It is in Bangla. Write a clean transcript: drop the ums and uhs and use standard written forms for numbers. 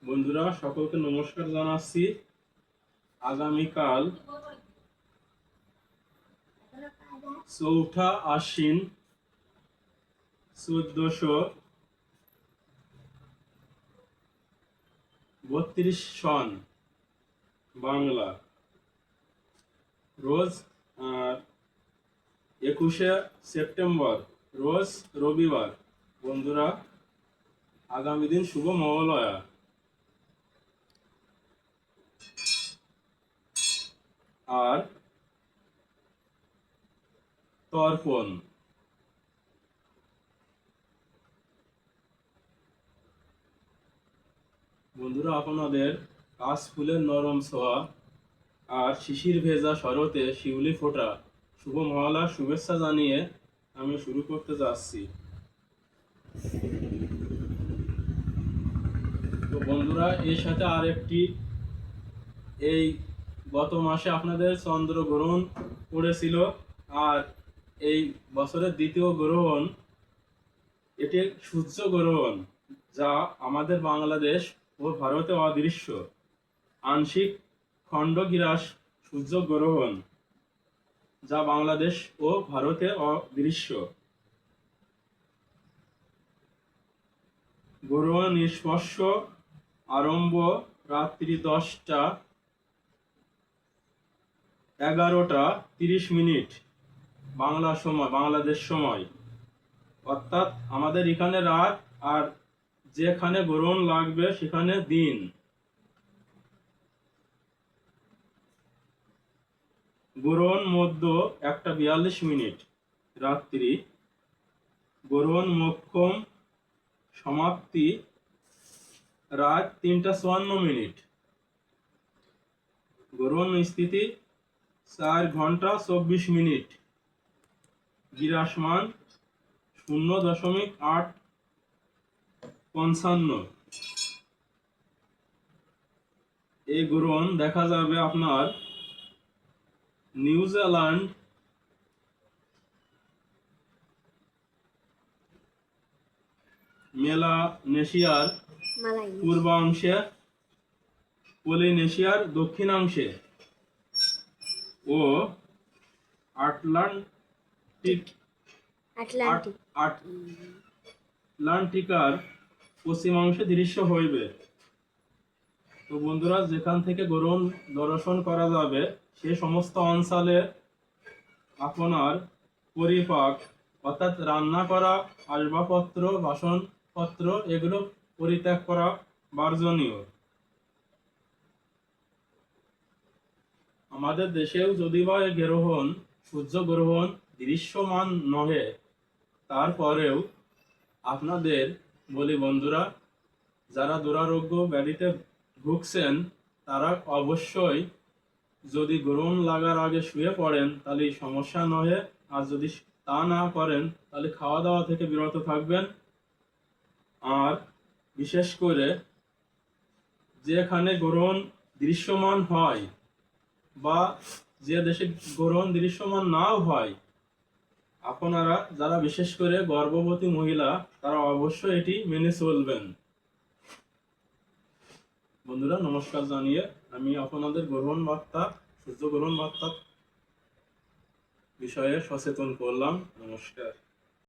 বন্ধুরা সকলকে নমস্কার জানাচ্ছি। আগামীকাল ৪ঠা আশ্বিন ১৪৩২ সন বাংলা রোজ ২১শে সেপ্টেম্বর রোজ রবিবার। বন্ধুরা, আগামী দিন শুভ মহালয়া। আর তর্পণ। বন্ধুরা, আপনাদের কাশ ফুলের নরম ছোঁয়া আর শিশির ভেজা শরতে শিউলি ফোঁটা শুভ মহালয়ার শুভেচ্ছা জানিয়ে আমি শুরু করতে যাচ্ছি। তো বন্ধুরা, এর সাথে আরেকটি, এই গত মাসে আপনাদের চন্দ্রগ্রহণ পড়েছিল, আর এই বছরের দ্বিতীয় গ্রহণ, এটি সূর্যগ্রহণ, যা আমাদের বাংলাদেশ ও ভারতে অদৃশ্য। আংশিক খণ্ডগ্রাস সূর্যগ্রহণ, যা বাংলাদেশ ও ভারতে অদৃশ্য। গ্রহণ স্পর্শ আরম্ভ রাত্রি 10টা 11:30 বাংলা সময়, বাংলাদেশ সময়, অর্থাৎ আমাদের এখানে রাত, আর যেখানে গ্রহণ লাগবে সেখানে দিন। গ্রহণ মধ্য 1:42 রাত্রি। গ্রহণ মোক্ষম সমাপ্তি রাত 3:54। গ্রহণ স্থিতি 4 ঘন্টা 24 মিনিট। বিরাজমান 0.855। এই গ্রহণ দেখা যাবে আপনার নিউজিল্যান্ড, মেলানেশিয়ার পূর্বাংশে, পলিনেশিয়ার দক্ষিণাংশে ও আটলান্টিকার পশ্চিমাংশে দৃশ্য হইবে। তো বন্ধুরা, যেখান থেকে গ্রহণ দর্শন করা যাবে সে সমস্ত অঞ্চলে আপনার পরিপাক, অর্থাৎ রান্না করা আসবাবপত্র, বাসনপত্র, এগুলো পরিত্যাগ করা বাঞ্ছনীয়। আমাদের দেশেও যদি বা গ্রহণ, সূর্যগ্রহণ দৃশ্যমান নহে, তারপরেও আপনাদের বলি বন্ধুরা, যারা দুরারোগ্য ব্যাধিতে ভুগছেন তারা অবশ্যই যদি গ্রহণ লাগার আগে শুয়ে পড়েন তাহলে সমস্যা নহে, আর যদি তা না করেন তাহলে খাওয়া দাওয়া থেকে বিরত থাকবেন। আর বিশেষ করে যেখানে গ্রহণ দৃশ্যমান হয় বা যে দেশে গ্রহণ দৃশ্যমান নাও হয়, আপনারা যারা বিশেষ করে গর্ভবতী মহিলা তারা অবশ্যই এটি মেনে চলবেন। বন্ধুরা, নমস্কার জানিয়ে আমি আপনাদের গ্রহণ বার্তা, সূর্য গ্রহণ বার্তা বিষয়ে সচেতন করলাম। নমস্কার।